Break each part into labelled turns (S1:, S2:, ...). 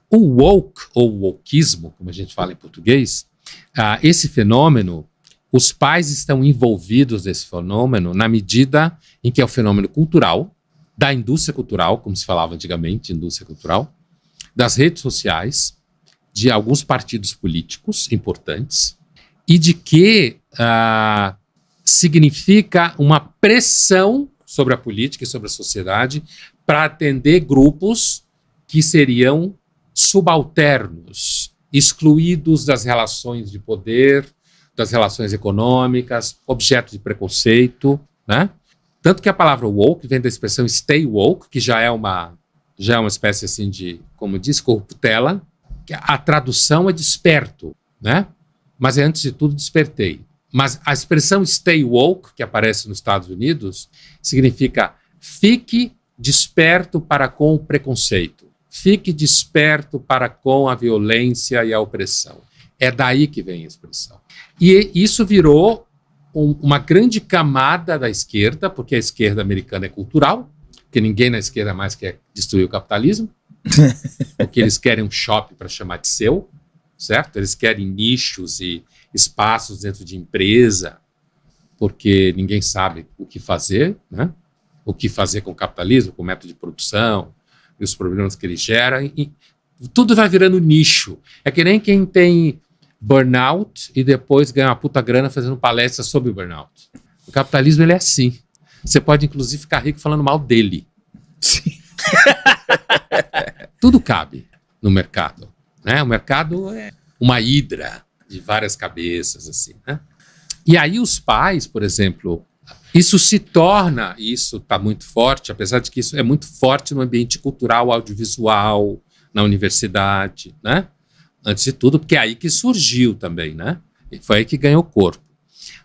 S1: O woke, ou wokeismo, como a gente fala em português, esse fenômeno, os pais estão envolvidos nesse fenômeno na medida em que é um fenômeno cultural, da indústria cultural, como se falava antigamente, indústria cultural, das redes sociais, de alguns partidos políticos importantes, e de que significa uma pressão sobre a política e sobre a sociedade para atender grupos que seriam subalternos, excluídos das relações de poder, das relações econômicas, objeto de preconceito, né? Tanto que a palavra woke vem da expressão stay woke, que já é uma espécie assim de, como diz, corruptela, que a tradução é desperto, né? Mas é, antes de tudo, despertei. Mas a expressão stay woke, que aparece nos Estados Unidos, significa fique desperto para com o preconceito. Fique desperto para com a violência e a opressão. É daí que vem a expressão. E isso virou uma grande camada da esquerda, porque a esquerda americana é cultural, porque ninguém na esquerda mais quer destruir o capitalismo, porque eles querem um shopping para chamar de seu, certo? Eles querem nichos e espaços dentro de empresa, porque ninguém sabe o que fazer, né? O que fazer com o capitalismo, com o método de produção, e os problemas que ele gera, e tudo vai virando nicho. É que nem quem tem burnout e depois ganha uma puta grana fazendo palestra sobre o burnout. O capitalismo, ele é assim. Você pode, inclusive, ficar rico falando mal dele.
S2: Sim.
S1: Tudo cabe no mercado, né? O mercado é uma hidra de várias cabeças, assim, né? E aí os pais, por exemplo, isso se torna, e isso está muito forte, apesar de que isso é muito forte no ambiente cultural, audiovisual, na universidade, né? Antes de tudo, porque é aí que surgiu também, né? E foi aí que ganhou corpo.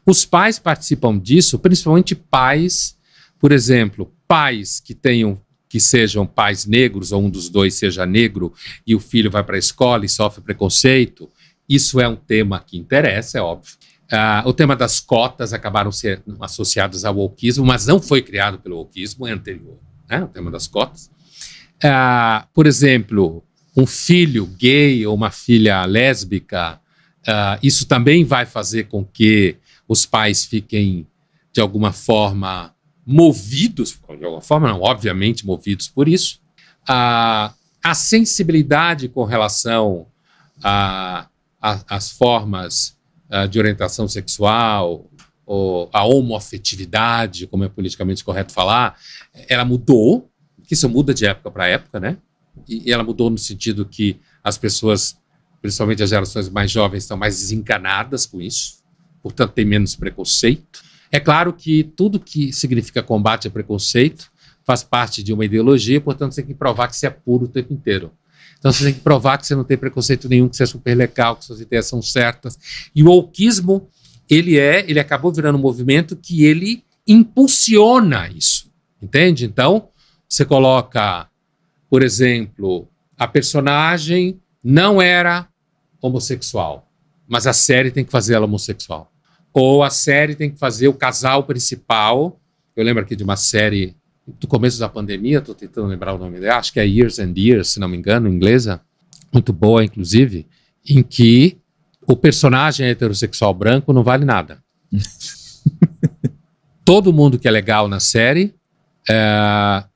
S1: Os pais participam disso, principalmente pais, por exemplo, pais que sejam pais negros, ou um dos dois seja negro, e o filho vai para a escola e sofre preconceito. Isso é um tema que interessa, é óbvio. O tema das cotas acabaram sendo associados ao wokeismo, mas não foi criado pelo wokeismo, é anterior, né? O tema das cotas. Por exemplo, um filho gay ou uma filha lésbica, isso também vai fazer com que os pais fiquem, de alguma forma, movidos, de alguma forma não, obviamente movidos por isso. A sensibilidade com relação às formas de orientação sexual, ou a homoafetividade, como é politicamente correto falar, ela mudou, que isso muda de época para época, né? E ela mudou no sentido que as pessoas, principalmente as gerações mais jovens, estão mais desencanadas com isso, portanto tem menos preconceito. É claro que tudo que significa combate a preconceito faz parte de uma ideologia, portanto você tem que provar que você é puro o tempo inteiro. Então você tem que provar que você não tem preconceito nenhum, que você é super legal, que suas ideias são certas. E o wokeismo, ele acabou virando um movimento que ele impulsiona isso, entende? Então, você coloca, por exemplo, a personagem não era homossexual, mas a série tem que fazer ela homossexual. Ou a série tem que fazer o casal principal. Eu lembro aqui de uma série do começo da pandemia, estou tentando lembrar o nome dela, acho que é Years and Years, se não me engano, inglesa, muito boa, inclusive, em que o personagem heterossexual branco não vale nada. Todo mundo que é legal na série,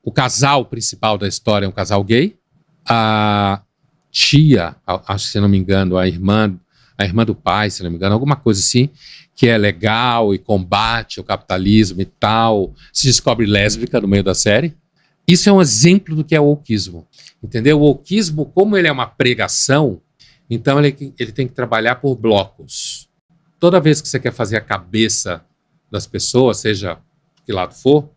S1: o casal principal da história é um casal gay, a tia, acho que se não me engano, a irmã do pai, se não me engano, alguma coisa assim, que é legal e combate o capitalismo e tal, se descobre lésbica no meio da série. Isso é um exemplo do que é o wokeismo, entendeu? O wokeismo, como ele é uma pregação, então ele tem que trabalhar por blocos. Toda vez que você quer fazer a cabeça das pessoas, seja que lado for,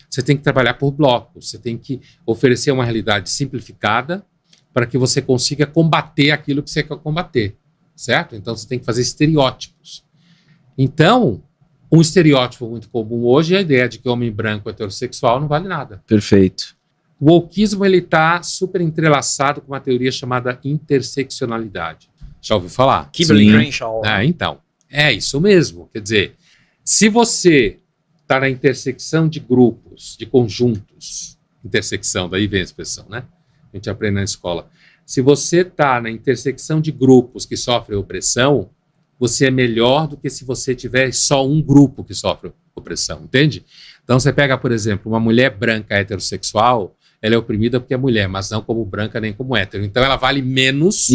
S1: você tem que trabalhar por blocos, você tem que oferecer uma realidade simplificada para que você consiga combater aquilo que você quer combater, certo? Então você tem que fazer estereótipos. Então, um estereótipo muito comum hoje é a ideia de que homem branco heterossexual não vale nada.
S2: Perfeito.
S1: O wokeismo está super entrelaçado com uma teoria chamada interseccionalidade. Já ouviu falar?
S3: Kimberly Crenshaw.
S1: Então, é isso mesmo. Quer dizer, se você está na intersecção de grupos, de conjuntos, intersecção, daí vem a expressão, né? A gente aprende na escola. Se você está na intersecção de grupos que sofrem opressão, você é melhor do que se você tiver só um grupo que sofre opressão, entende? Então você pega, por exemplo, uma mulher branca heterossexual, ela é oprimida porque é mulher, mas não como branca nem como hétero. Então ela vale menos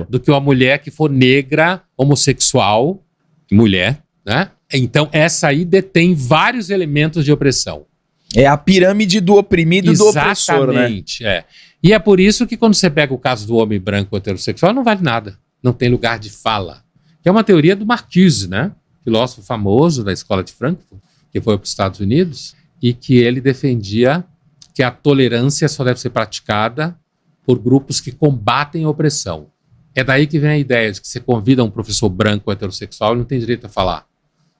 S1: do que uma mulher que for negra, homossexual, mulher, né? Então essa aí detém vários elementos de opressão.
S2: É a pirâmide do oprimido e do opressor, né?
S1: Exatamente, é. E é por isso que quando você pega o caso do homem branco heterossexual, não vale nada. Não tem lugar de fala. Que é uma teoria do Marcuse, né? Filósofo famoso da escola de Frankfurt, que foi para os Estados Unidos, e que ele defendia que a tolerância só deve ser praticada por grupos que combatem a opressão. É daí que vem a ideia de que você convida um professor branco heterossexual, ele não tem direito a falar.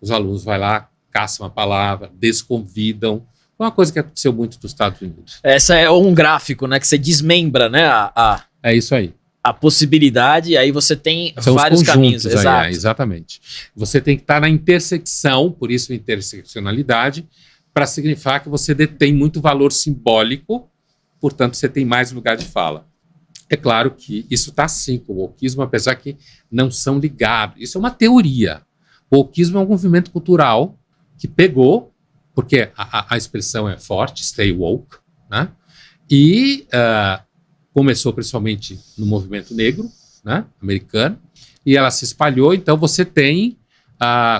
S1: Os alunos vão lá, caçam a palavra, desconvidam. Foi uma coisa que aconteceu muito nos Estados Unidos.
S3: Essa é um gráfico, né? Que você desmembra, né?
S1: É isso aí.
S3: A possibilidade, e aí você tem
S1: São
S3: vários
S1: os
S3: caminhos.
S1: aí,
S3: Exato.
S1: Exatamente. Você tem que estar na intersecção, por isso interseccionalidade, para significar que você detém muito valor simbólico, portanto você tem mais lugar de fala. É claro que isso está sim com o wokeismo, apesar que não são ligados. Isso é uma teoria. O wokeismo é um movimento cultural que pegou, porque a expressão é forte, stay woke, né? E começou principalmente no movimento negro, né, americano, e ela se espalhou. Então você tem,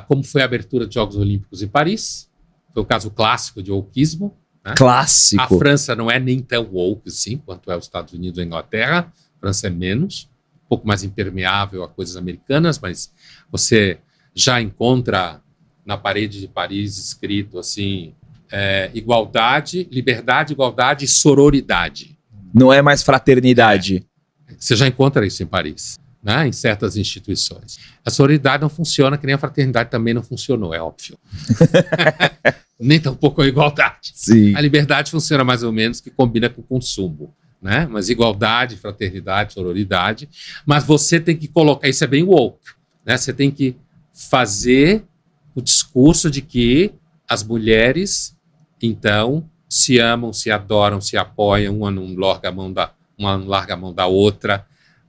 S1: como foi a abertura dos Jogos Olímpicos em Paris, foi o caso clássico de wokeismo, né?
S2: Clássico.
S1: A França não é nem tão woke assim, quanto é os Estados Unidos ou a Inglaterra. A França é menos, um pouco mais impermeável a coisas americanas, mas você já encontra na parede de Paris escrito assim, igualdade, liberdade, igualdade e sororidade.
S2: Não é mais fraternidade.
S1: Você já encontra isso em Paris, né? Em certas instituições. A sororidade não funciona, que nem a fraternidade também não funcionou, é óbvio. Nem tampouco a igualdade.
S2: Sim.
S1: A liberdade funciona mais ou menos, que combina com o consumo, né? Mas igualdade, fraternidade, sororidade. Mas você tem que colocar, isso é bem woke, né? Você tem que fazer o discurso de que as mulheres, então, se amam, se adoram, se apoiam, uma não larga a mão da outra,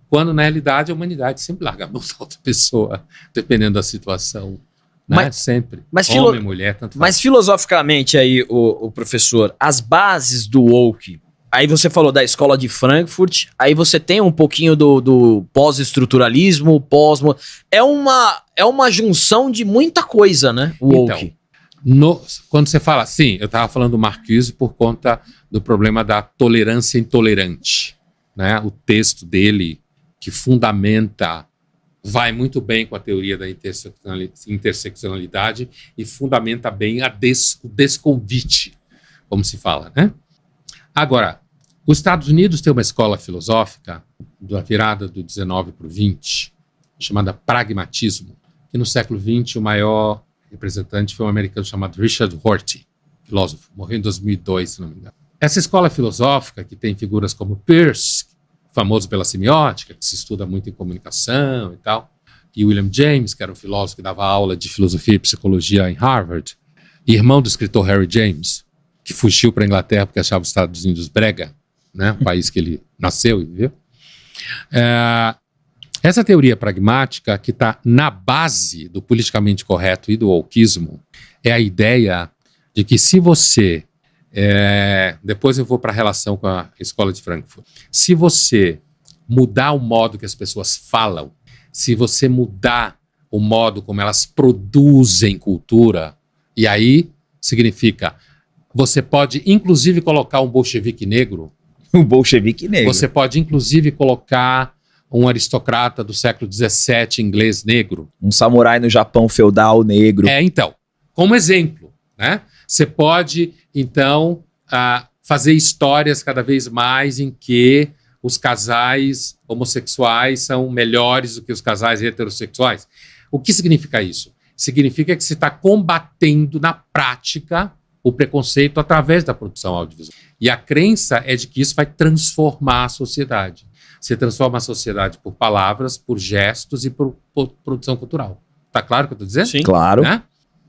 S1: quando na realidade a humanidade sempre larga a mão da outra pessoa, dependendo da situação, né? Sempre. Homem, mulher, tanto faz.
S3: Mas filosoficamente aí, o professor, as bases do woke, aí você falou da escola de Frankfurt, aí você tem um pouquinho do pós-estruturalismo, é uma junção de muita coisa, né? O woke.
S1: Então, quando você fala, sim, eu estava falando do Marcuse por conta do problema da tolerância intolerante, né? O texto dele, que fundamenta, vai muito bem com a teoria da interseccionalidade e fundamenta bem o desconvite, como se fala, né? Agora, os Estados Unidos têm uma escola filosófica da virada do 19 para o 20, chamada pragmatismo, que no século 20 o maior representante foi um americano chamado Richard Rorty, filósofo, morreu em 2002, se não me engano. Essa escola filosófica, que tem figuras como Peirce, famoso pela semiótica, que se estuda muito em comunicação e tal, e William James, que era um filósofo que dava aula de filosofia e psicologia em Harvard, e irmão do escritor Harry James, que fugiu para a Inglaterra porque achava os Estados Unidos brega, né, o país que ele nasceu e viveu. Essa teoria pragmática, que está na base do politicamente correto e do wokeismo, é a ideia de que se você... depois eu vou para a relação com a escola de Frankfurt. Se você mudar o modo que as pessoas falam, se você mudar o modo como elas produzem cultura, e aí significa, você pode inclusive colocar um bolchevique negro.
S2: Um bolchevique negro.
S1: Você pode inclusive colocar um aristocrata do século XVII inglês negro.
S2: Um samurai no Japão feudal negro.
S1: Então, como exemplo, né? Você pode, então, fazer histórias cada vez mais em que os casais homossexuais são melhores do que os casais heterossexuais. O que significa isso? Significa que você está combatendo na prática o preconceito através da produção audiovisual. E a crença é de que isso vai transformar a sociedade. Você transforma a sociedade por palavras, por gestos e por produção cultural. Tá claro o que eu estou dizendo?
S2: Sim, claro.
S1: Né?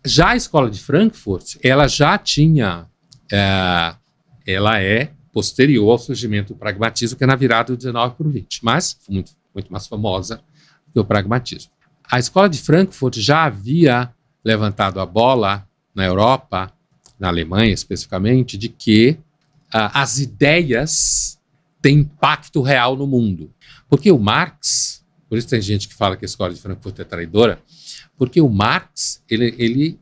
S1: Já a escola de Frankfurt, ela já tinha, ela é posterior ao surgimento do pragmatismo, que é na virada do 19 para o 20, mas muito, muito mais famosa que o pragmatismo. A escola de Frankfurt já havia levantado a bola na Europa, na Alemanha especificamente, de que as ideias têm impacto real no mundo. Porque o Marx, por isso tem gente que fala que a escola de Frankfurt é traidora, porque o Marx, ele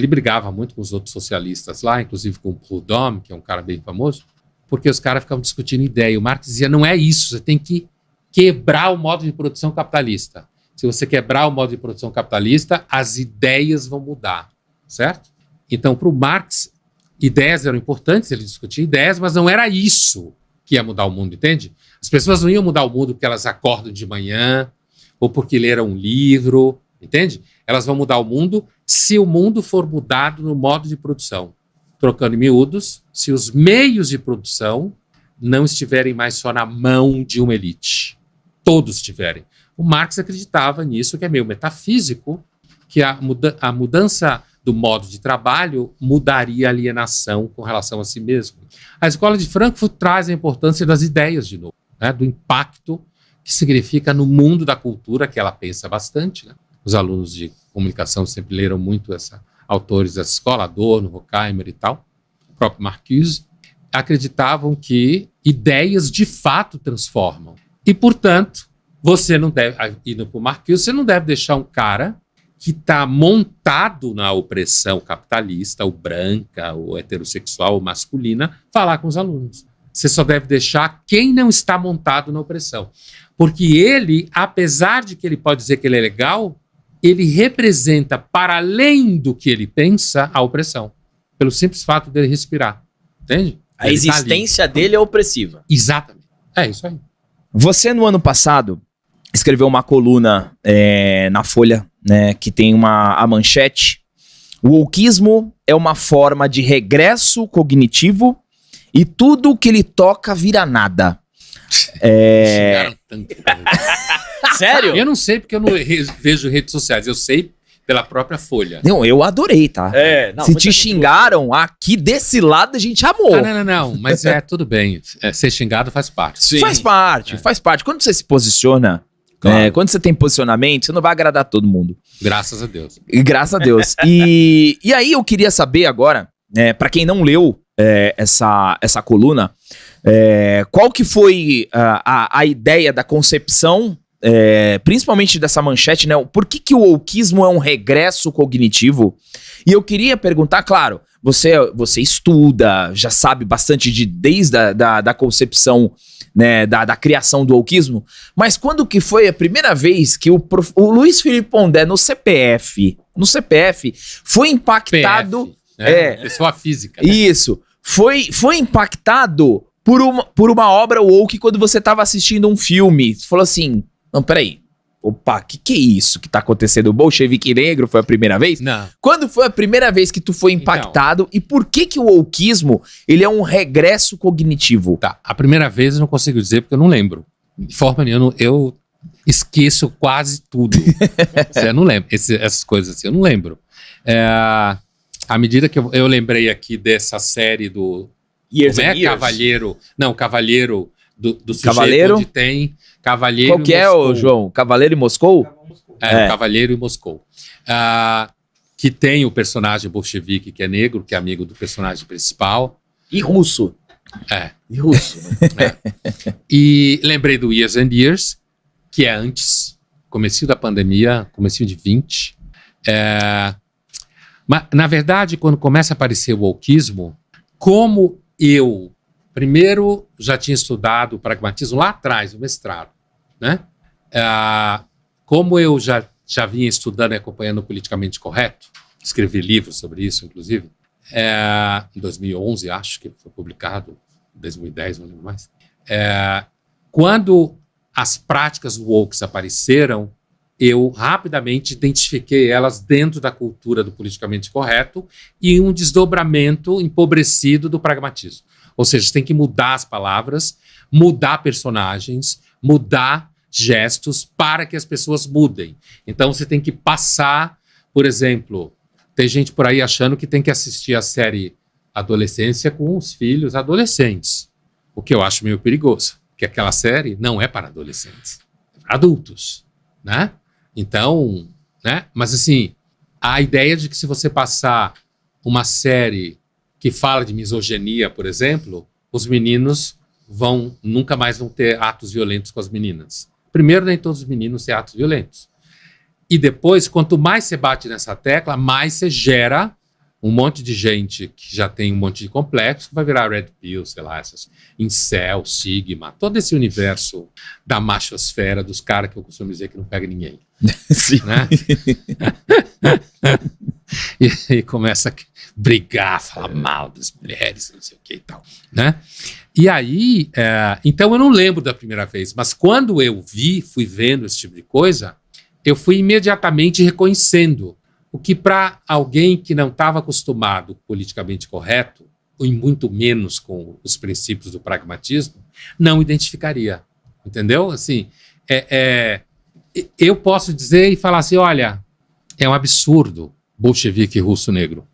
S1: brigava muito com os outros socialistas lá, inclusive com o Proudhon, que é um cara bem famoso, porque os caras ficavam discutindo ideia. E o Marx dizia, não é isso, você tem que quebrar o modo de produção capitalista. Se você quebrar o modo de produção capitalista, as ideias vão mudar, certo? Então, para o Marx, ideias eram importantes, ele discutia ideias, mas não era isso que ia mudar o mundo, entende? As pessoas não iam mudar o mundo porque elas acordam de manhã, ou porque leram um livro, entende? Elas vão mudar o mundo se o mundo for mudado no modo de produção. Trocando em miúdos, se os meios de produção não estiverem mais só na mão de uma elite. Todos estiverem. O Marx acreditava nisso, que é meio metafísico, que a mudança do modo de trabalho mudaria a alienação com relação a si mesmo. A escola de Frankfurt traz a importância das ideias de novo, né, do impacto que significa no mundo da cultura, que ela pensa bastante. Né? Os alunos de comunicação sempre leram muito autores dessa escola, Adorno, Horkheimer e tal, o próprio Marcuse, acreditavam que ideias de fato transformam. E, portanto, você não deve, indo para o Marcuse, você não deve deixar um cara que está montado na opressão capitalista, ou branca, ou heterossexual, ou masculina, falar com os alunos. Você só deve deixar quem não está montado na opressão. Porque ele, apesar de que ele pode dizer que ele é legal, ele representa, para além do que ele pensa, a opressão. Pelo simples fato dele respirar. Entende?
S3: A existência dele é opressiva.
S1: Exatamente. É isso aí.
S2: Você, no ano passado, escreveu uma coluna na Folha, né, que tem a manchete: o wokeismo é uma forma de regresso cognitivo e tudo que ele toca vira nada.
S1: Xingaram tanto.
S3: Sério?
S1: Eu não sei porque eu não vejo redes sociais, eu sei pela própria Folha.
S2: Não, eu adorei, tá?
S3: Não,
S2: se te xingaram, aqui desse lado a gente amou.
S1: Não, mas tudo bem. Ser xingado faz parte.
S3: Sim.
S2: Faz parte. Quando você se posiciona,
S1: Claro.
S2: quando você tem posicionamento, você não vai agradar todo mundo.
S1: Graças a Deus.
S2: E graças a Deus. E aí eu queria saber agora, pra quem não leu essa coluna, qual que foi a ideia da concepção, principalmente dessa manchete, né? Por que o wokeismo é um regresso cognitivo? E eu queria perguntar, claro, você estuda, já sabe bastante desde da concepção, né, da criação do wokeismo, mas quando que foi a primeira vez que o Luiz Felipe Pondé no CPF foi impactado...
S1: PF, pessoa física. Né?
S2: Isso. Foi impactado por uma obra woke quando você estava assistindo um filme. Você falou assim, não, peraí. Opa, que é isso que tá acontecendo? O bolchevique negro foi a primeira vez?
S1: Não.
S2: Quando foi a primeira vez que tu foi impactado e por que o wokeismo ele é um regresso cognitivo?
S1: Tá, a primeira vez eu não consigo dizer porque eu não lembro. De forma nenhuma, eu esqueço quase tudo. Eu não lembro. Essas coisas assim, eu não lembro. À medida que eu lembrei aqui dessa série do...
S3: Years
S1: como
S3: and
S1: é?
S3: Years.
S1: Cavalheiro... Não, Cavaleiro do sujeito
S2: Cavaleiro?
S1: onde tem Cavaleiro
S2: Qual que
S1: e
S2: é,
S1: Moscou.
S2: ô, João? Cavaleiro em Moscou?
S1: O Cavaleiro e Moscou. Que tem o personagem bolchevique que é negro, que é amigo do personagem principal.
S3: E russo. E russo. Né?
S1: E lembrei do Years and Years, que é antes, comecinho da pandemia, comecinho de 20. Mas, na verdade, quando começa a aparecer o wokeismo, como eu, primeiro, já tinha estudado o pragmatismo lá atrás, no mestrado, né? Como eu já vinha estudando e acompanhando o Politicamente Correto, escrevi livros sobre isso, inclusive, em 2011, acho que foi publicado, 2010, não lembro mais. Quando as práticas woke apareceram, eu rapidamente identifiquei elas dentro da cultura do politicamente correto e um desdobramento empobrecido do pragmatismo. Ou seja, você tem que mudar as palavras, mudar personagens, mudar gestos para que as pessoas mudem. Então você tem que passar, por exemplo, tem gente por aí achando que tem que assistir a série Adolescência com os filhos adolescentes. O que eu acho meio perigoso, porque aquela série não é para adolescentes, é para adultos, né? Então, né? Mas assim, a ideia de que se você passar uma série que fala de misoginia, por exemplo, os meninos nunca mais vão ter atos violentos com as meninas. Primeiro, nem todos os meninos têm atos violentos. E depois, quanto mais você bate nessa tecla, mais você gera um monte de gente que já tem um monte de complexo, que vai virar Red Pill, sei lá, essas incel, Sigma, todo esse universo da machosfera, dos caras que eu costumo dizer que não pega ninguém.
S2: Sim.
S1: Né? e começa a brigar, falar mal das mulheres, não sei o que e tal, né? E aí, então eu não lembro da primeira vez, mas quando eu fui vendo esse tipo de coisa, eu fui imediatamente reconhecendo o que para alguém que não estava acostumado politicamente correto, e muito menos com os princípios do pragmatismo, não identificaria, entendeu? Assim, eu posso dizer e falar assim, olha, é um absurdo bolchevique russo negro,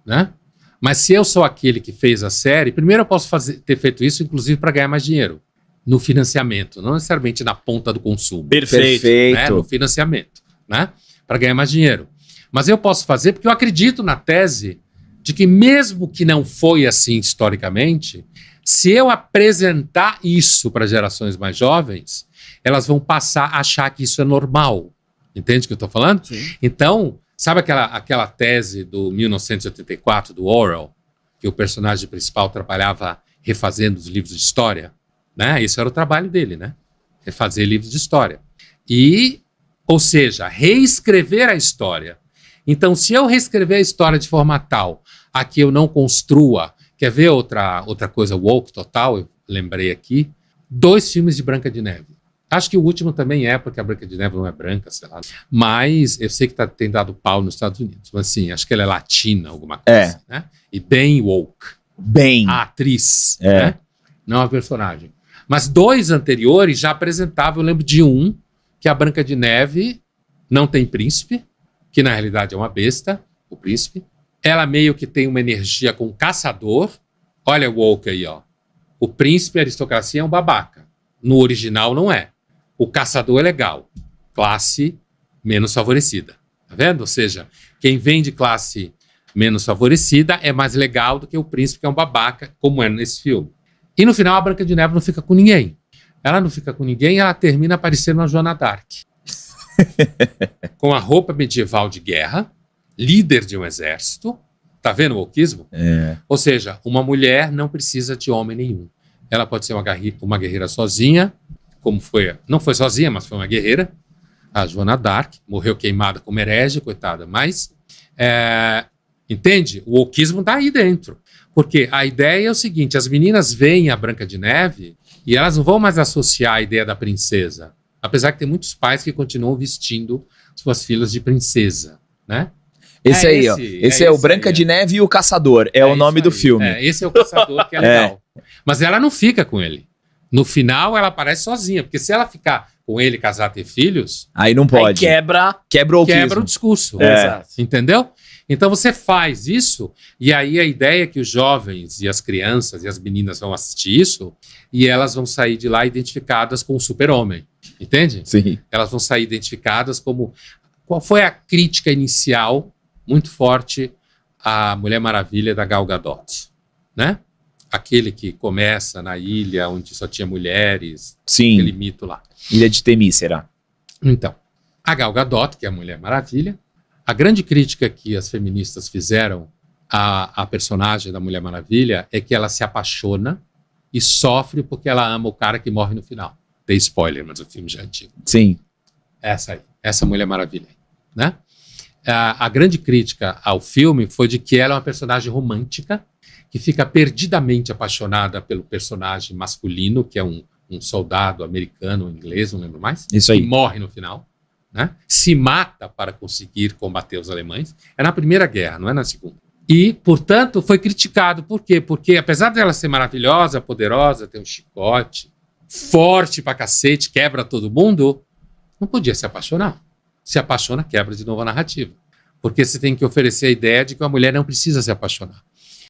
S1: né? Mas se eu sou aquele que fez a série, primeiro eu posso ter feito isso, inclusive, para ganhar mais dinheiro. No financiamento, não necessariamente na ponta do consumo.
S2: Perfeito.
S1: Né? No financiamento, né? Para ganhar mais dinheiro. Mas eu posso fazer porque eu acredito na tese de que mesmo que não foi assim historicamente, se eu apresentar isso para gerações mais jovens, elas vão passar a achar que isso é normal. Entende o que eu estou falando?
S3: Sim.
S1: Então, sabe aquela tese do 1984, do Orwell, que o personagem principal trabalhava refazendo os livros de história? Né? Esse era o trabalho dele, né? Refazer livros de história. Ou seja, reescrever a história. Então, se eu reescrever a história de forma tal a que eu não construa... Quer ver outra coisa woke total? Eu lembrei aqui. 2 filmes de Branca de Neve. Acho que o último também porque a Branca de Neve não é branca, sei lá. Mas eu sei que tem dado pau nos Estados Unidos. Mas assim, acho que ela é latina, alguma coisa. Né? E bem woke.
S2: Bem.
S1: A atriz, né? Não a personagem. Mas 2 anteriores já apresentavam, eu lembro de um, que a Branca de Neve não tem príncipe, que na realidade é uma besta, o príncipe. Ela meio que tem uma energia com o caçador. Olha o woke aí, ó. O príncipe, a aristocracia, é um babaca. No original não é. O caçador é legal. Classe menos favorecida. Tá vendo? Ou seja, quem vem de classe menos favorecida é mais legal do que o príncipe, que é um babaca, como é nesse filme. E no final a Branca de Neve não fica com ninguém. Ela não fica com ninguém, ela termina aparecendo uma Joana d'Arc. Com a roupa medieval de guerra, líder de um exército. Tá vendo o wokeismo? Ou seja, uma mulher não precisa de homem nenhum. Ela pode ser uma guerreira sozinha, como foi, não foi sozinha, mas foi uma guerreira. A Joana d'Arc morreu queimada como herege, coitada. Mas, entende? O wokeismo tá aí dentro. Porque a ideia é o seguinte, as meninas veem a Branca de Neve e elas não vão mais associar a ideia da princesa. Apesar que tem muitos pais que continuam vestindo suas filhas de princesa, né?
S2: Esse aí, ó. Esse é o Branca de Neve e o Caçador. É o nome do filme.
S1: Esse é o Caçador, que é legal. Mas ela não fica com ele. No final, ela aparece sozinha. Porque se ela ficar com ele, casar, ter filhos...
S2: Aí não pode.
S3: Aí quebra
S1: o discurso.
S3: Exato.
S1: Entendeu? Então você faz isso, e aí a ideia é que os jovens e as crianças e as meninas vão assistir isso, e elas vão sair de lá identificadas com o super-homem. Entende?
S2: Sim.
S1: Elas vão sair identificadas como... Qual foi a crítica inicial muito forte à Mulher Maravilha da Gal Gadot? Né? Aquele que começa na ilha onde só tinha mulheres.
S2: Sim.
S1: Aquele mito lá.
S2: Ilha de Temícera.
S1: Então, a Gal Gadot, que é a Mulher Maravilha, a grande crítica que as feministas fizeram à personagem da Mulher Maravilha é que ela se apaixona e sofre porque ela ama o cara que morre no final. Tem spoiler, mas o filme já é antigo.
S2: Sim.
S1: Essa Mulher Maravilha. Né? A grande crítica ao filme foi de que ela é uma personagem romântica que fica perdidamente apaixonada pelo personagem masculino, que é um soldado americano ou inglês, não lembro mais.
S2: Isso aí.
S1: Que morre no final. Né? Se mata para conseguir combater os alemães. É na Primeira Guerra, não é na Segunda. E, portanto, foi criticado. Por quê? Porque, apesar dela ser maravilhosa, poderosa, ter um chicote, forte pra cacete, quebra todo mundo, não podia se apaixonar. Se apaixona, quebra de novo a narrativa. Porque você tem que oferecer a ideia de que uma mulher não precisa se apaixonar.